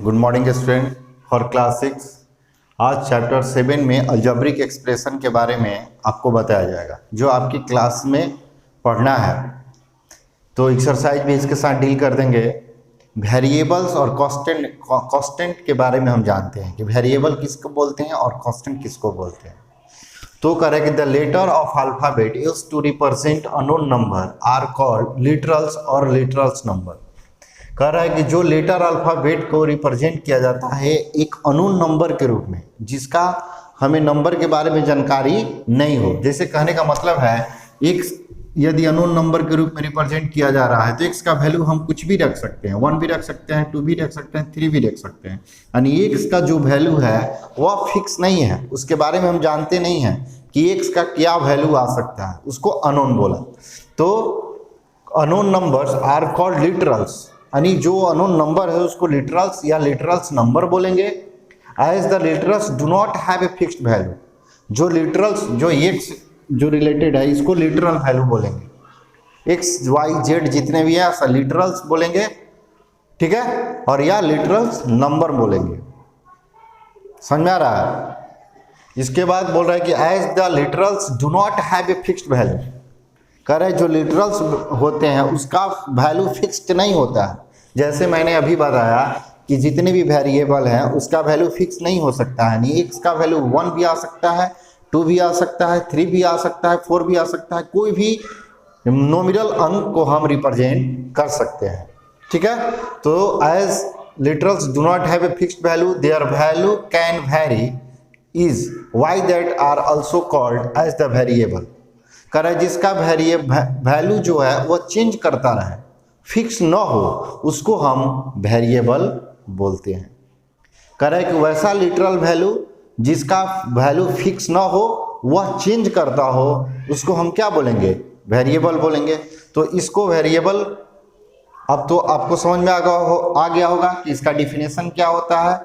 Good morning student for class 6। आज chapter 7 में algebraic expression के बारे में आपको बताया जाएगा जो आपकी क्लास में पढ़ना है। तो एक्सरसाइज भी इसके साथ डील कर देंगे। वेरिएबल्स और कांस्टेंट के बारे में हम जानते हैं कि वेरिएबल किसको बोलते हैं और कांस्टेंट किसको बोलते हैं। तो करें कि the letter of alphabet used to represent unknown number are called literals और लिटरल्स नंबर। कह रहा है कि जो लेटर अल्फाबेट को रिप्रेजेंट किया जाता है एक अननोन नंबर के रूप में, जिसका हमें नंबर के बारे में जानकारी नहीं हो। जैसे कहने का मतलब है x यदि अननोन नंबर के रूप में रिप्रेजेंट किया जा रहा है तो x का वैल्यू हम कुछ भी रख सकते हैं, 1 भी रख सकते हैं, 2 भी रख सकते हैं, 3 भी रख सकते हैं। यानी x का जो वैल्यू है वह फिक्स नहीं है, उसके बारे में हम जानते नहीं हैं कि x का क्या वैल्यू आ सकता है, उसको अननोन बोला। तो unknown numbers are called literals, यानी जो अननोन नंबर है उसको लिटरल्स या लिटरल्स नंबर बोलेंगे। As the literals do not have a fixed value, जो लिटरल्स जो एक्स जो रिलेटेड है इसको लिटरल वैल्यू बोलेंगे। एक्स वाई जेड जितने भी हैं लिटरल्स बोलेंगे, ठीक है, और या लिटरल्स नंबर बोलेंगे। समझ में आ रहा है। इसके बाद बोल रहा है कि as the literals do not have a fixed value. कह रहे जो लिटरल्स होते हैं उसका वैल्यू फिक्स्ड नहीं होता है। जैसे मैंने अभी बताया कि जितने भी वेरिएबल हैं उसका वैल्यू फिक्स नहीं हो सकता है। यानी एक्स का वैल्यू 1 भी आ सकता है, 2 भी आ सकता है, 3 भी आ सकता है, 4 भी आ सकता है। कोई भी नॉमिनल अंक को हम रिप्रेजेंट कर सकते हैं, ठीक है। तो as literals do not have a fixed value their value can vary is why that are also called as the variable. कह रहा है जिसका वैल्यू जो है वो चेंज करता रहे, फिक्स न हो, उसको हम वेरिएबल बोलते हैं। कह रहा है कि वैसा लिटरल वैल्यू जिसका वैल्यू फिक्स न हो वह चेंज करता हो उसको हम क्या बोलेंगे, वेरिएबल बोलेंगे। तो इसको वेरिएबल अब तो आपको समझ में आ गया होगा कि इसका डिफिनेशन क्या होता है।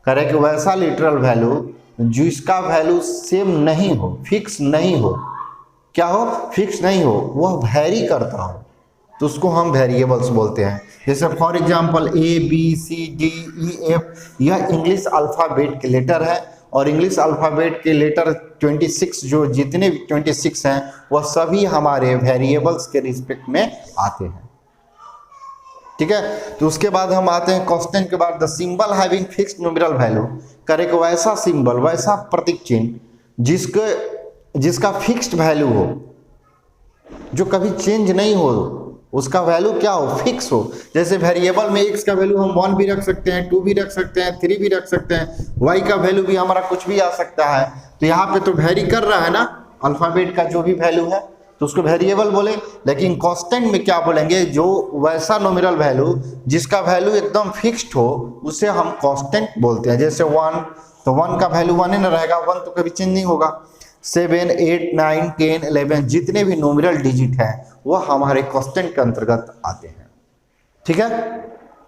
कह रहा है कि वैसा लिटरल वैल्यू जिसका वैल्यू सेम नहीं हो, फिक्स नहीं हो, क्या हो, फिक्स नहीं हो, वह वैरी करता हो, तो उसको हम वेरिएबल्स बोलते हैं। जैसे for example A B C D E F, यह इंग्लिश अल्फ़ाबेट के लेटर है और इंग्लिश अल्फ़ाबेट के लेटर 26 जो जितने भी 26 हैं वह सभी हमारे वेरिएबल्स के रिस्पेक्ट में आते हैं, ठीक है। तो उसके बाद हम आते हैं कांस्टेंट के बाद। The symbol having fixed numeral value. करें कि वैसा सिंबल, वैसा प्रतीक चिन्ह जिसका फिक्स्ड वैल्यू हो, जो कभी चेंज नहीं हो, उसका वैल्यू क्या हो, फिक्स हो। जैसे वेरिएबल में x का वैल्यू हम 1 भी रख सकते हैं, 2 भी रख सकते हैं, 3 भी रख सकते हैं, y का वैल्यू भी हमारा कुछ भी आ सकता है। तो यहाँ पे तो वेरी कर रहा है ना अल्फाबेट का जो भी वैल्यू है, तो उसको वेरिएबल बोले। लेकिन कांस्टेंट में क्या बोलेंगे, जो वैसा नॉमिनल वैल्यू जिसका वैल्यू एकदम फिक्स्ड हो उसे हम कांस्टेंट बोलते हैं। जैसे 1, तो 1 का वैल्यू 1 ही न रहेगा, 1 तो कभी चेंज नहीं होगा। 7, 8, 9, 10, 11 जितने भी नॉमिनल डिजिट हैं वह हमारे कांस्टेंट के अंतर्गत आते हैं, ठीक है।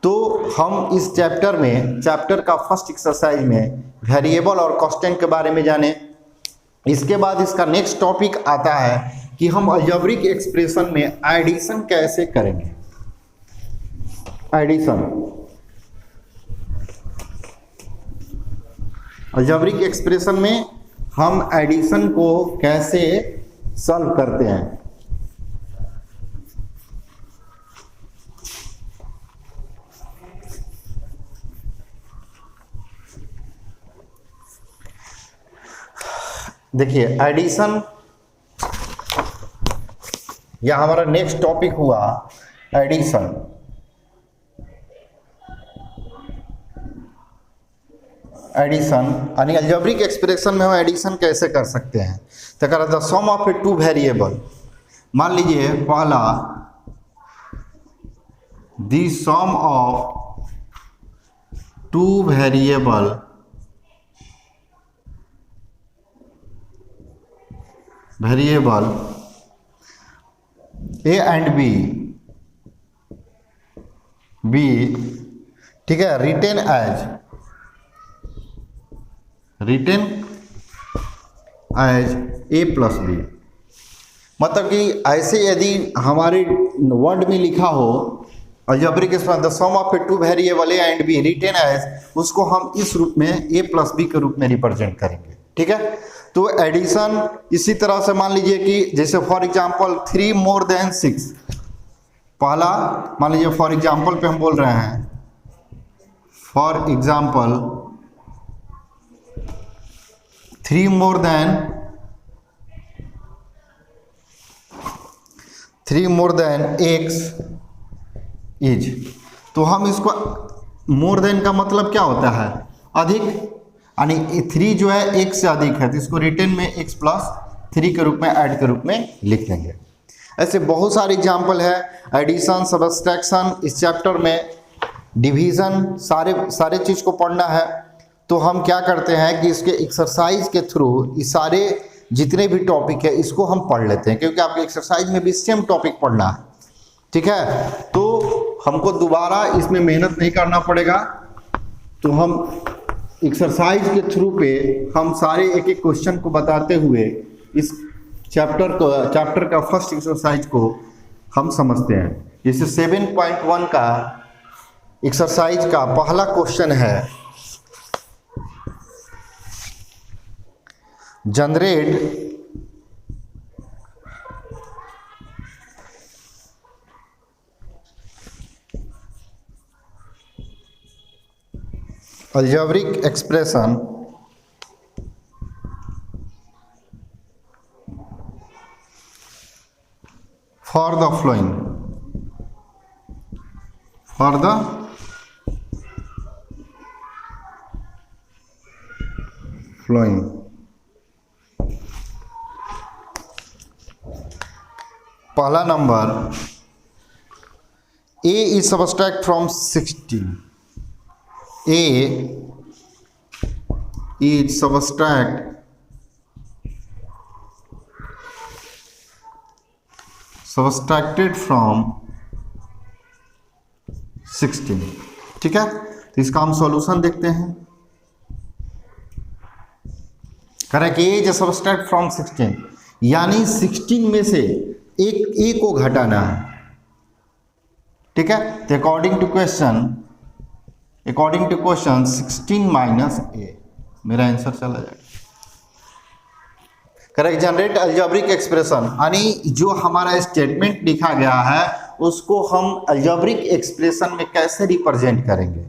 तो हम इस चैप्टर का फर्स्ट एक्सरसाइज में वेरिएबल और कांस्टेंट के बारे में जाने। इसके बाद इसका नेक्स्ट टॉपिक आता है कि हम अलजेब्रिक एक्सप्रेशन में एडिशन कैसे करेंगे। एडिशन, अलजेब्रिक एक्सप्रेशन में हम एडिशन को कैसे सॉल्व करते हैं। देखिए एडिशन या हमारा नेक्स्ट टॉपिक हुआ एडिशन। एडिशन यानी अलजेब्रिक एक्सप्रेशन में हम एडिशन कैसे कर सकते हैं। तो कह रहा था सम ऑफ ए 2 वेरिएबल। मान लीजिए पहला the sum of 2 variable A and B, ठीक है, written as A plus B. मतलब कि ऐसे यदि हमारे वर्ड में लिखा हो algebraic expression the sum of A two variable A and B written as, उसको हम इस रूप में ए प्लस बी के रूप में रिप्रेजेंट करेंगे। ठीक है, तो एडिशन इसी तरह से मान लीजिए कि जैसे फॉर एग्जांपल 3 मोर देन 6, पहला मान लीजिए फॉर एग्जांपल पे हम बोल रहे हैं, for example 3 more than x is, तो हम इसको मोर देन का मतलब क्या होता है, अधिक, यानी 3 जो है x से अधिक है, तो इसको रिटर्न में x प्लस 3 के रूप में ऐड के रूप में लिख देंगे। ऐसे बहुत सारे एग्जाम्पल है, एडिशन, सब्सट्रैक्शन, इस चैप्टर में डिवीजन, सारे चीज़ को पढ़ना है। तो हम क्या करते हैं कि इसके एक्सरसाइज के थ्रू इस सारे जितने भी टॉपिक है इसको हम पढ़ लेते हैं, क्योंकि आपके एक्सरसाइज में भी सेम टॉपिक पढ़ना है। ठीक है, तो हमको दोबारा इसमें मेहनत नहीं करना पड़ेगा, तो हम एक्सरसाइज के थ्रू पे हम सारे एक एक क्वेश्चन को बताते हुए इस चैप्टर का फर्स्ट एक्सरसाइज को हम समझते हैं। जैसे 7.1 का एक्सरसाइज का पहला क्वेश्चन है, generate algebraic expression for the following पहला number, a is subtract from 16, a is subtracted from 16। ठीक है, तो इसका हम सॉल्यूशन देखते हैं। Correct, A is subtract from 16, यानी 16 में से एक ए को घटाना है। ठीक है, तो अकॉर्डिंग टू क्वेश्चन 16 माइनस ए, मेरा आंसर चला जाएगा। करेक्ट, जनरेट अलजेब्रिक एक्सप्रेशन, यानी जो हमारा स्टेटमेंट लिखा गया है उसको हम अलजेब्रिक एक्सप्रेशन में कैसे रिप्रेजेंट करेंगे,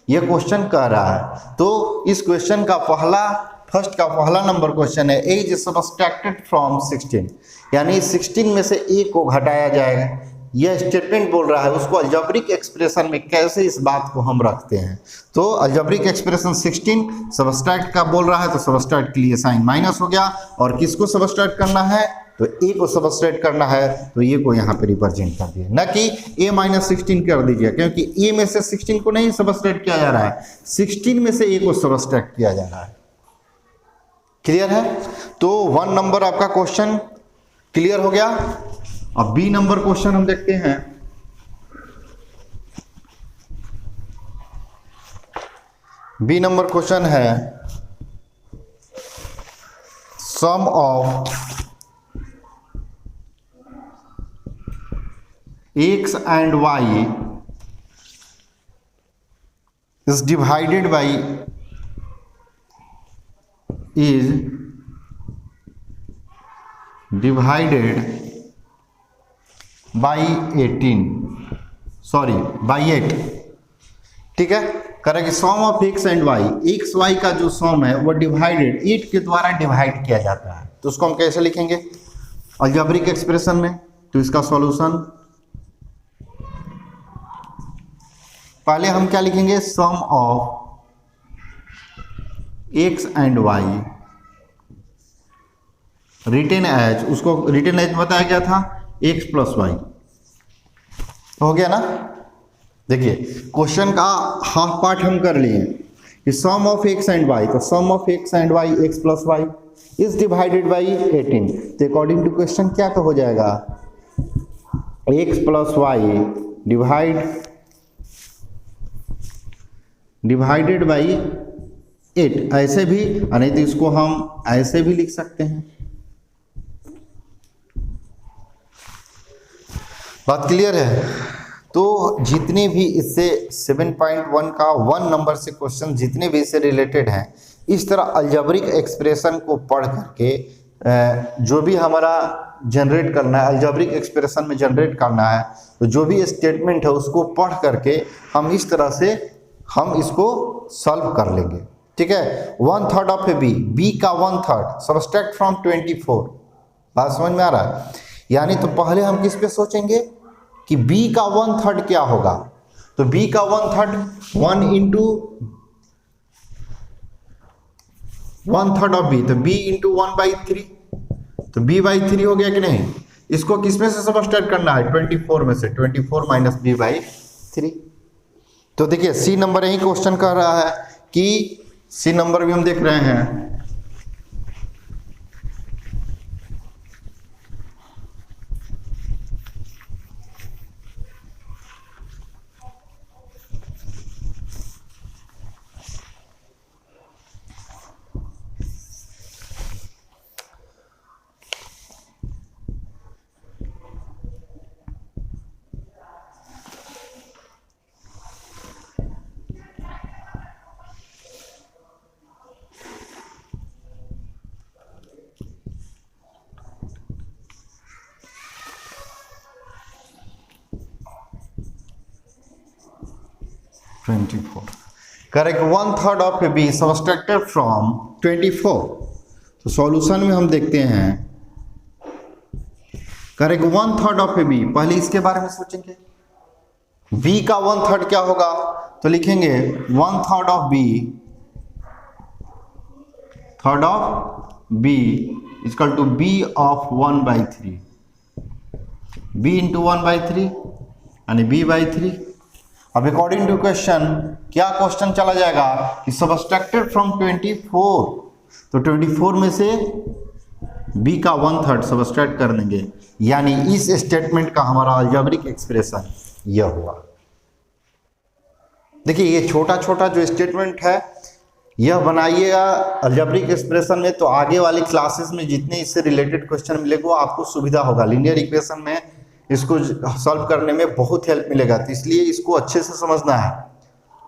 ये क्वेश्चन कह रहा है। तो इस क्वेश्चन का पहला नंबर क्वेश्चन है, ए इज सब्सट्रैक्टेड फ्रॉम 16, यानी 16 में से ए को घटाया जाएगा। यह स्टेटमेंट बोल रहा है, उसको अलजेब्रिक एक्सप्रेशन में कैसे इस बात को हम रखते हैं। तो अलजेब्रिक एक्सप्रेशन 16 सब्सट्रैक्ट का बोल रहा है, तो सब्सट्रैक्ट के लिए साइन माइनस हो गया, और किसको सब्सट्रैक्ट करना है, तो ए को सब्सट्रैक्ट करना है, तो ए को यहाँ पे रिप्रेजेंट कर दिया, न कि a माइनस 16 कर दीजिए, क्योंकि a में से 16 को नहीं सब्सट्रैक्ट किया जा रहा है, 16 में से a को सब्सट्रैक्ट किया जा रहा है। क्लियर है, तो 1 नंबर आपका क्वेश्चन क्लियर हो गया। अब बी नंबर क्वेश्चन हम देखते हैं। बी नंबर क्वेश्चन है, sum of x and y is divided by 8। ठीक है, करेंगे sum of x and y, x y का जो सम है वो डिवाइडेड 8 के द्वारा डिवाइड किया जाता है, तो उसको हम कैसे लिखेंगे अलजेब्रिक एक्सप्रेशन में। तो इसका सॉल्यूशन पहले हम क्या लिखेंगे, sum of x and y written as, उसको रिटेन एज बताया गया था x प्लस वाई, हो गया ना। देखिए क्वेश्चन का हाफ पार्ट हम कर लिए कि sum of x and y, तो sum of x and y x plus y is divided by 18, तो अकॉर्डिंग टू क्वेश्चन क्या तो हो जाएगा, x plus Y divided by 8, ऐसे भी, नहीं तो इसको हम ऐसे भी लिख सकते हैं। बात क्लियर है। तो जितने भी इससे 7.1 का 1 नंबर से क्वेश्चन जितने भी इससे रिलेटेड हैं, इस तरह अलजेब्रिक एक्सप्रेशन को पढ़ करके जो भी हमारा जनरेट करना है, अलजेब्रिक एक्सप्रेशन में जनरेट करना है, तो जो भी स्टेटमेंट है उसको पढ़ करके हम इस तरह से हम इसको सॉल्व कर लेंगे। ठीक है, 1/3 ऑफ ए बी का 1/3 सब्सट्रैक्ट फ्रॉम 24। बात समझ में आ रहा है? यानी तो पहले हम किस पे सोचेंगे कि b का 1/3 क्या होगा। तो b का 1/3 1 इंटू 1/3 ऑफ b, तो b इंटू 1/3, तो b/3 हो गया कि नहीं। इसको किस में से सब्ट्रैक्ट करना है, 24 में से, 24 माइनस b/3। तो देखिए सी नंबर यही क्वेश्चन कर रहा है कि सी नंबर भी हम देख रहे हैं, correct. 1/3 of A be subtracted from 24। तो सॉल्यूशन में हम देखते हैं, करेक्ट 1/3 ऑफ ए बी, पहले इसके बारे में सोचेंगे b का 1/3 क्या होगा। तो लिखेंगे 1/3 of b, third of b equal to b of 1/3, b into 1/3 यानी b/3। अब अकॉर्डिंग टू क्वेश्चन क्या क्वेश्चन चला जाएगा कि सब्ट्रैक्टेड फ्रॉम 24, तो 24 में से b का 1/3 सब्ट्रैक्ट कर देंगे, यानी इस स्टेटमेंट का हमारा अलजेब्रिक एक्सप्रेशन यह हुआ। देखिए ये छोटा छोटा जो स्टेटमेंट है यह बनाइएगा अलजेब्रिक एक्सप्रेशन में, तो आगे वाली क्लासेस में जितने इससे रिलेटेड क्वेश्चन मिलेगा आपको सुविधा होगा। लीनियर इक्वेशन में इसको सॉल्व करने में बहुत हेल्प मिलेगा, तो इसलिए इसको अच्छे से समझना है।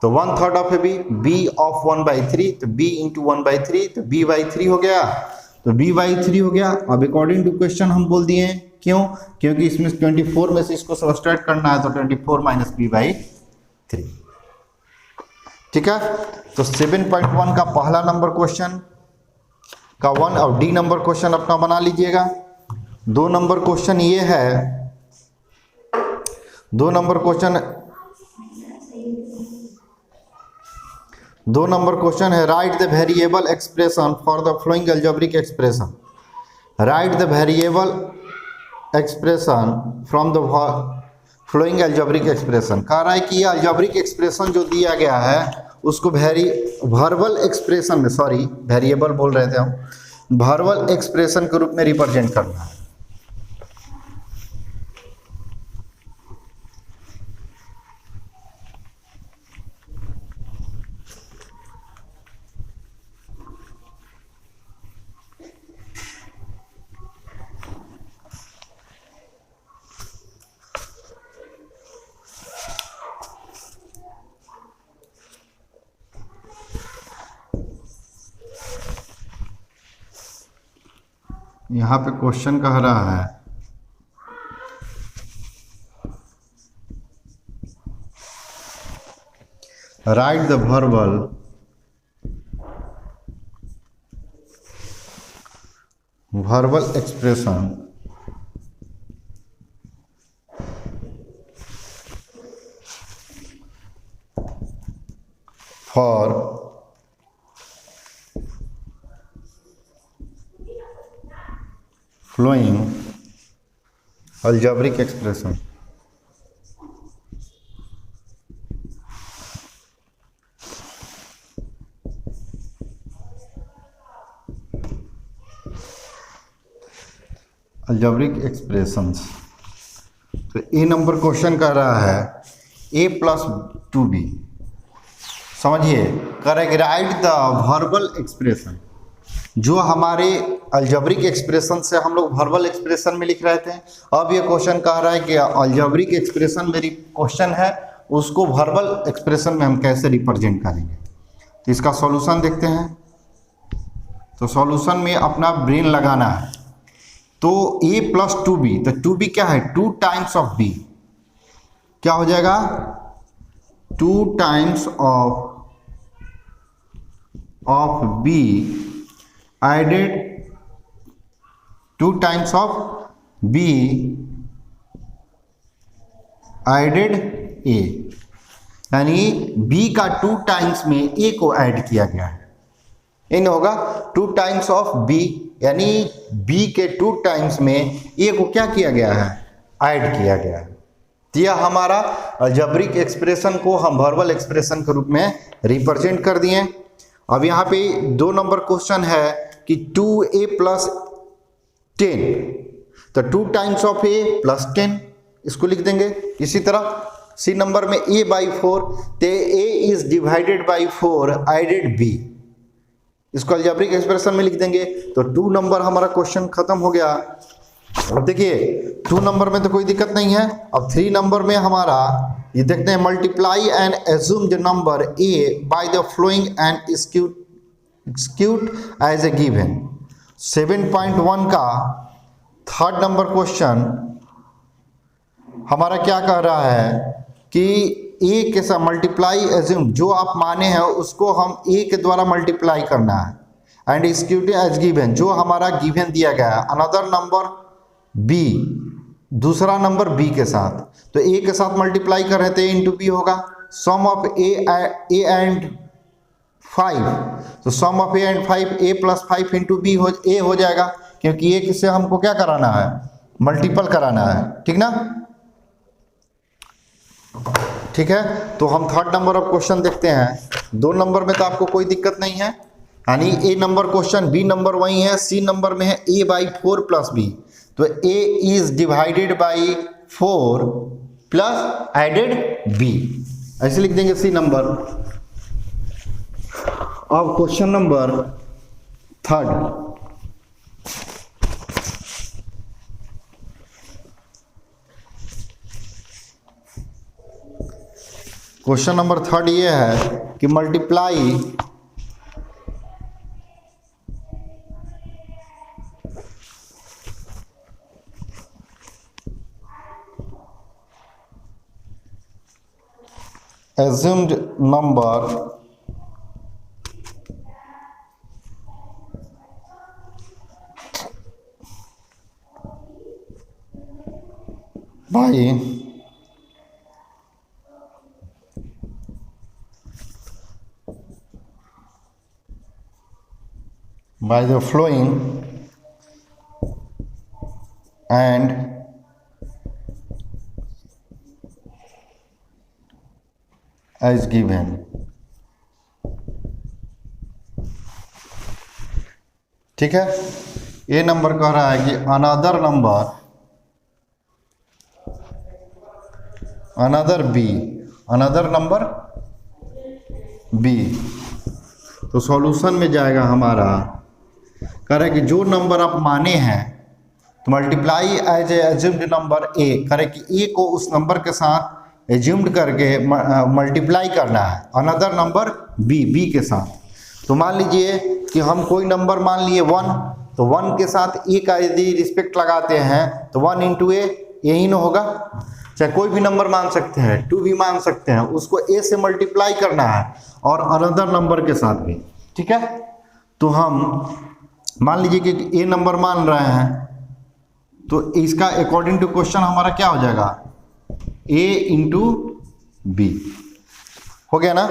तो 1/3 ऑफ ए बी ऑफ 1/3, तो b इंटू 1/3, तो b/3 हो गया, तो b/3 हो गया। अब अकॉर्डिंग टू क्वेश्चन हम बोल दिए, क्यों, क्योंकि इसमें 24 में से इसको सब्ट्रैक्ट करना है, तो 24 माइनस b/3। ठीक है, तो 7.1 का पहला नंबर क्वेश्चन का 1 और डी नंबर क्वेश्चन अपना बना लीजिएगा। 2 नंबर क्वेश्चन ये है, 2 नंबर क्वेश्चन है right the variable expression for the flowing algebraic expression. Right the variable expression from the flowing algebraic expression. कह रहा है कि यह अलजेब्रिक एक्सप्रेशन जो दिया गया है उसको वर्बल एक्सप्रेशन में, सॉरी वेरिएबल बोल रहे थे हम, वर्बल एक्सप्रेशन के रूप में रिप्रेजेंट करना है। यहाँ पे क्वेश्चन कह रहा है right the verbal expression for flowing algebraic expression। Algebraic expressions, तो ए नंबर क्वेश्चन कर रहा है a + 2b। समझिए, correct right the verbal expression, जो हमारे अलजेब्रिक एक्सप्रेशन से हम लोग वर्बल एक्सप्रेशन में लिख रहे थे। अब ये क्वेश्चन कह रहा है कि अलजेब्रिक एक्सप्रेशन मेरी क्वेश्चन है, उसको वर्बल एक्सप्रेशन में हम कैसे रिप्रेजेंट करेंगे। तो इसका सॉल्यूशन देखते हैं। तो सॉल्यूशन में अपना ब्रेन लगाना है। तो a प्लस 2b, तो 2b क्या है, 2 टाइम्स ऑफ b, क्या हो जाएगा 2 times of b added 2 times of b added a, यानी b का 2 टाइम्स में a को ऐड किया गया है। इन होगा 2 टाइम्स ऑफ b, यानी b के 2 टाइम्स में a को क्या किया गया है, ऐड किया गया है। तो यह हमारा अलजेब्रिक एक्सप्रेशन को हम वर्बल एक्सप्रेशन के रूप में रिप्रेजेंट कर दिए। अब यहाँ पे 2 नंबर क्वेश्चन है कि 2a प्लस 10, तो 2 टाइम्स ऑफ a प्लस 10 इसको लिख देंगे। इसी तरह सी नंबर में a बाई 4, तो a is divided by 4 added b, इसको अलजेब्रिक एक्सप्रेशन में लिख देंगे। तो 2 नंबर हमारा क्वेश्चन खत्म हो गया। अब देखिए 2 नंबर में तो कोई दिक्कत नहीं है। अब 3 नंबर में हमारा ये देखते हैं, multiply and assumed number a by the following and execute as a given. 7.1 का 3rd नंबर क्वेश्चन हमारा क्या कह रहा है कि a के साथ मल्टीप्लाई एज्यूम, जो आप माने हैं उसको हम a के द्वारा मल्टीप्लाई करना है, एंड एक्सक्यूट एज गिवन, जो हमारा गिवन दिया गया है, अनदर नंबर b, दूसरा नंबर b के साथ। तो a के साथ मल्टीप्लाई कर रहे थे, a इंटू बी होगा। सम ऑफ a एंड 5, तो sum of a and 5 a plus 5 into b a हो जाएगा, क्योंकि a से हमको क्या कराना है, मल्टीपल कराना है, ठीक ना। ठीक है, तो हम 3rd नंबर ऑफ क्वेश्चन देखते हैं। 2 नंबर में तो आपको कोई दिक्कत नहीं है, यानी a number question, b number वही है, c नंबर में है a बाई 4 प्लस b, तो a is divided by 4 plus added b, ऐसे लिख देंगे सी नंबर। अब question number 3rd, question number 3rd ये है कि multiply assumed number by the flowing and as given। ठीक है, ए नंबर कह रहा है कि another number, another B, another number B. तो सॉल्यूशन में जाएगा हमारा, कह रहा है कि जो नंबर आप माने हैं, तो multiply as a assumed number A, कह रहे कि ए को उस नंबर के साथ एज्यूम्ड करके मल्टीप्लाई करना है अनदर नंबर बी के साथ। तो मान लीजिए कि हम कोई नंबर मान लिए 1, तो 1 के साथ ए का यदि रिस्पेक्ट लगाते हैं तो 1 इंटू ए यही ना होगा। चाहे कोई भी नंबर मान सकते हैं, 2 भी मान सकते हैं, उसको ए से मल्टीप्लाई करना है और अनदर नंबर के साथ भी। ठीक है, तो हम मान लीजिए कि ए नंबर मान रहे हैं, तो इसका अकॉर्डिंग टू क्वेश्चन हमारा क्या हो जाएगा, ए इंटू बी हो गया ना।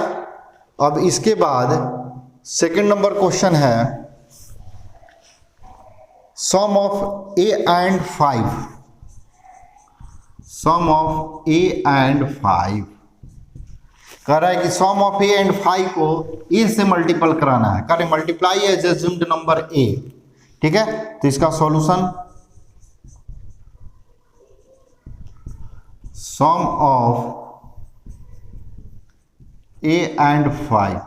अब इसके बाद 2nd नंबर क्वेश्चन है sum of A and 5, sum of A and 5 कह रहा है कि सम ऑफ ए एंड 5 को ए से मल्टीपल कराना है, कह रहे multiply as assumed number A. ठीक है, तो इसका solution sum of A and 5,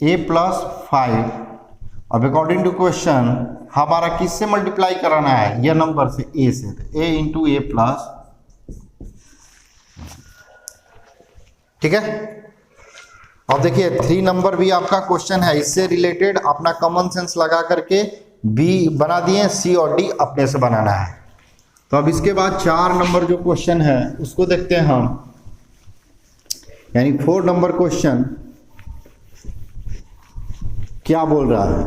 A plus 5 अब अकॉर्डिंग टू क्वेश्चन हमारा किससे मल्टीप्लाई कराना है, यह नंबर से, ए से, तो ए इंटू ए प्लस, ठीक है। अब देखिए 3 नंबर भी आपका क्वेश्चन है, इससे रिलेटेड अपना कॉमन सेंस लगा करके बी बना दिए, सी और डी अपने से बनाना है। तो अब इसके बाद 4 नंबर जो क्वेश्चन है उसको देखते हैं हम, यानी 4 नंबर क्वेश्चन क्या बोल रहा है।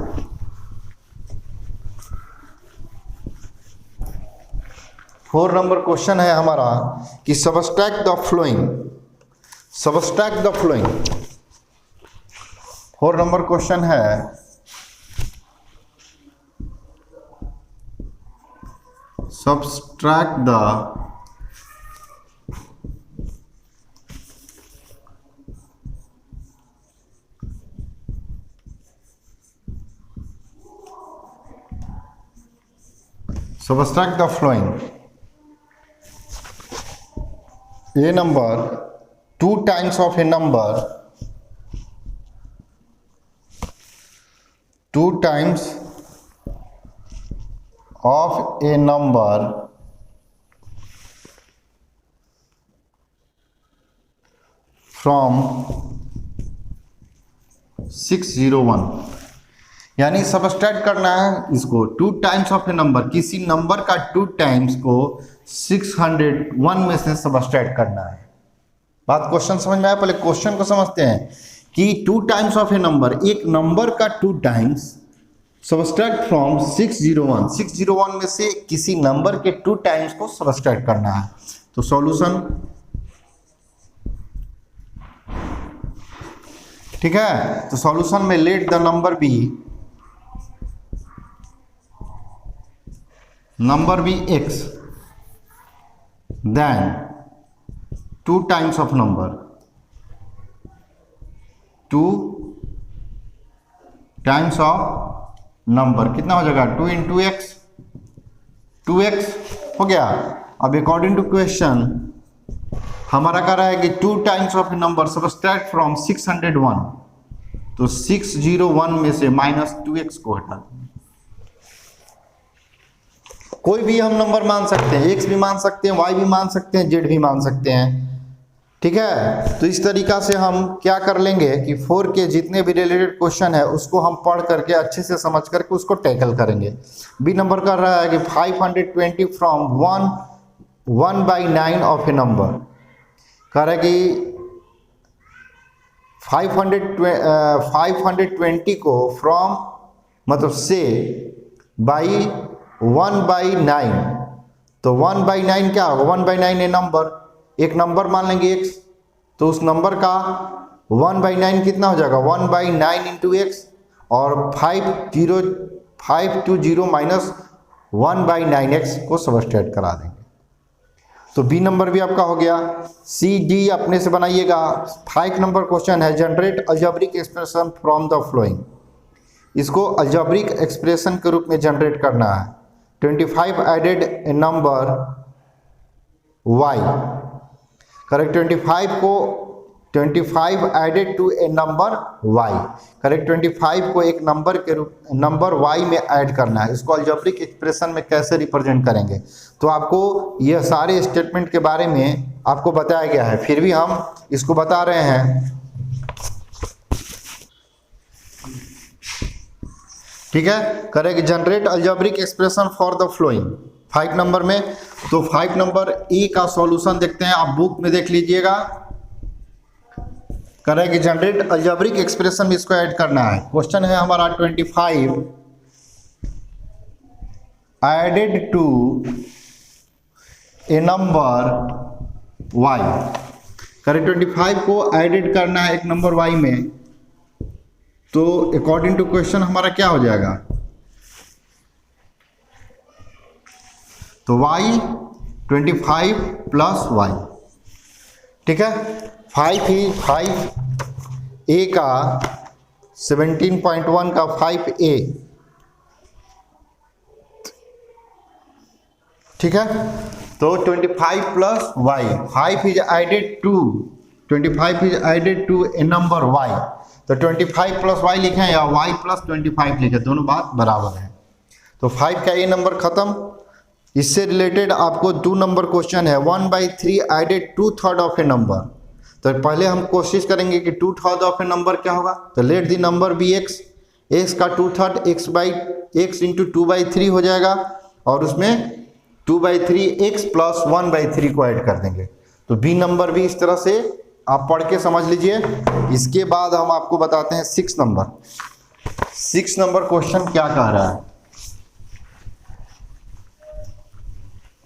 4 नंबर क्वेश्चन है हमारा कि subtract the following, subtract the following. 4 number question है subtract the subtract the following. A number 2 times of a number, 2 times of a number from 601, यानी सबट्रैक्ट करना है इसको 2 टाइम्स ऑफ ए नंबर, किसी number का 2 टाइम्स को 601 में से सबट्रैक्ट करना है। बात क्वेश्चन समझ में आया? पहले क्वेश्चन को समझते हैं कि 2 टाइम्स ऑफ ए नंबर, एक नंबर का 2 टाइम्स सबट्रैक्ट फ्रॉम 601, 601 में से किसी नंबर के 2 टाइम्स को सबट्रैक्ट करना है। तो सॉल्यूशन, ठीक है। तो सॉल्यूशन में let the number be, number be x, then 2 times of number, 2 times of number, कितना हो जाएगा 2 इंटू एक्स, 2x हो गया। अब अकॉर्डिंग टू क्वेश्चन हमारा कह रहा है कि 2 times of number subtract from 601, तो 601 में से माइनस 2x को हटा दें। कोई भी हम नंबर मान सकते हैं, x भी मान सकते हैं, y भी मान सकते हैं, z भी मान सकते हैं, ठीक है। तो इस तरीका से हम क्या कर लेंगे कि 4 के जितने भी रिलेटेड क्वेश्चन है उसको हम पढ़ करके अच्छे से समझ करके उसको टैकल करेंगे। बी नंबर कर रहा है कि 520 फ्रॉम 1/9 ऑफ ए नंबर, कह रहा है कि 520 को फ्रॉम मतलब से बाई 1/9, तो 1/9 क्या होगा, 1/9 ए नंबर, एक नंबर मान लेंगे x, तो उस नंबर का 1/9 कितना हो जाएगा 1/9 इंटू एक्स, और 520 माइनस 1/9x को सबट्रैक्ट करा देंगे। तो बी नंबर भी आपका हो गया। सी डी अपने से बनाइएगा। 5 नंबर क्वेश्चन है generate algebraic expression from the following, इसको अलजेब्रिक एक्सप्रेशन के रूप में जनरेट करना है। 25 added a number y, correct, 25 added to a number y, correct, 25 को एक नंबर के रूप नंबर y में ऐड करना है। इसको अलजेब्रिक एक्सप्रेशन में कैसे रिप्रेजेंट करेंगे, तो आपको यह सारे स्टेटमेंट के बारे में आपको बताया गया है, फिर भी हम इसको बता रहे हैं, ठीक है। Correct, generate algebraic expression for the flowing 5 number में। तो 5 नंबर ए का सॉल्यूशन देखते हैं, आप बुक में देख लीजिएगा। करेक्ट, जनरेट अलजेब्रिक एक्सप्रेशन में इसको ऐड करना है। क्वेश्चन है हमारा 25 added to a number y, correct, 25 को एडेड करना है एक नंबर y में, तो अकॉर्डिंग टू क्वेश्चन हमारा क्या हो जाएगा, तो y 25 प्लस y, ठीक है। 5 a का 17.1 का 5a, ठीक है। तो 25 plus y, 5 is added to 25 is added to a number y, तो 25 प्लस y लिखें या y प्लस 25 लिखें, दोनों बात बराबर है। तो 5 का ये नंबर खत्म। इससे रिलेटेड आपको 2 नंबर क्वेश्चन है, 1/3 एडेड 2/3 ऑफ ए नंबर। तो पहले हम कोशिश करेंगे कि 2/3 ऑफ ए नंबर क्या होगा, तो let the number be x, x का 2/3 x इंटू 2/3 हो जाएगा, और उसमें 2/3 x प्लस 1/3 को ऐड कर देंगे। तो बी नंबर भी इस तरह से आप पढ़ के समझ लीजिए। इसके बाद हम आपको बताते हैं 6 नंबर क्वेश्चन क्या कह रहा है।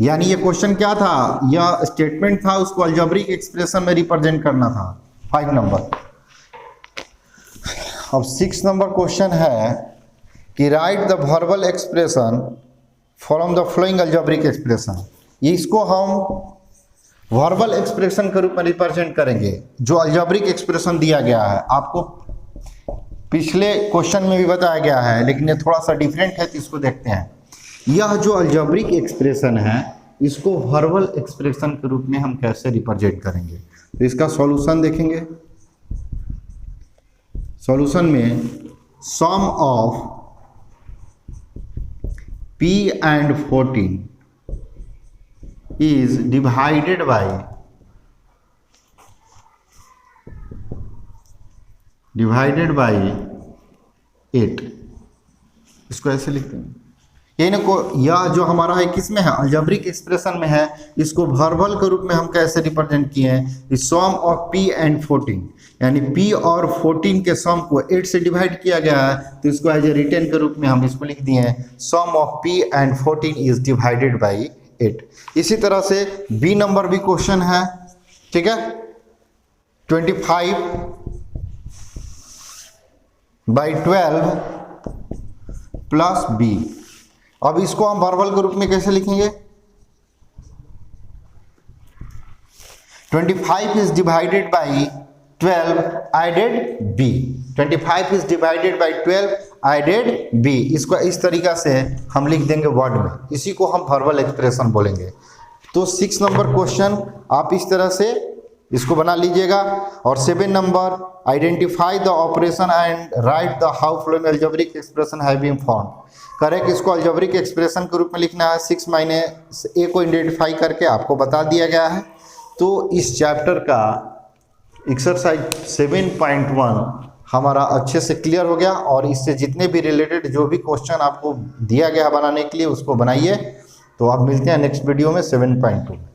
यानी ये क्वेश्चन क्या था, यह स्टेटमेंट था, उसको अलजेब्रिक एक्सप्रेशन में रिप्रेजेंट करना था। 5 नंबर। अब 6 नंबर क्वेश्चन है कि right the verbal expression from the flowing algebraic expression. इसको हम वर्बल एक्सप्रेशन के रूप में रिप्रेजेंट करेंगे, जो अलजेब्रिक एक्सप्रेशन दिया गया है। आपको पिछले क्वेश्चन में भी बताया गया है, लेकिन ये थोड़ा सा डिफरेंट है, तो इसको देखते हैं। यह जो अलजेब्रिक एक्सप्रेशन है, इसको वर्बल एक्सप्रेशन के रूप में हम कैसे रिप्रेजेंट करेंगे। तो इसका सॉल्यूशन देखेंगे। सॉल्यूशन में sum of p and 14 is divided by eight. इसको ऐसे लिखते हैं। यह जो हमारा है किस में है, अलजेब्रिक एक्सप्रेशन में है। इसको वर्बल के रूप में हम कैसे रिप्रेजेंट किए हैं, सम ऑफ p एंड 14, यानी p और 14 के सम को 8 से डिवाइड किया गया है, तो इसको एज ए रिटर्न के रूप में हम इसको लिख दिए हैं, sum of p and 14 is divided by 8। इसी तरह से b नंबर भी क्वेश्चन है, ठीक है। 25/12 प्लस b। अब इसको हम वर्बल के रूप में कैसे लिखेंगे, 25 is divided by 12 added b। 25 is divided by 12 added b। इसको इस तरीका से हम लिख देंगे वर्ड में, इसी को हम वर्बल एक्सप्रेशन बोलेंगे। तो 6 नंबर क्वेश्चन आप इस तरह से इसको बना लीजिएगा। और 7 number, identify the operation and write the how following algebraic expression have been found. Correct, इसको अलजेब्रिक एक्सप्रेशन के रूप में लिखना है। 6 माइनस a को आइडेंटिफाई करके आपको बता दिया गया है। तो इस चैप्टर का एक्सरसाइज 7.1 हमारा अच्छे से क्लियर हो गया, और इससे जितने भी रिलेटेड जो भी क्वेश्चन आपको दिया गया बनाने के लिए, उसको बनाइए। तो आप मिलते हैं नेक्स्ट वीडियो में 7.2 में।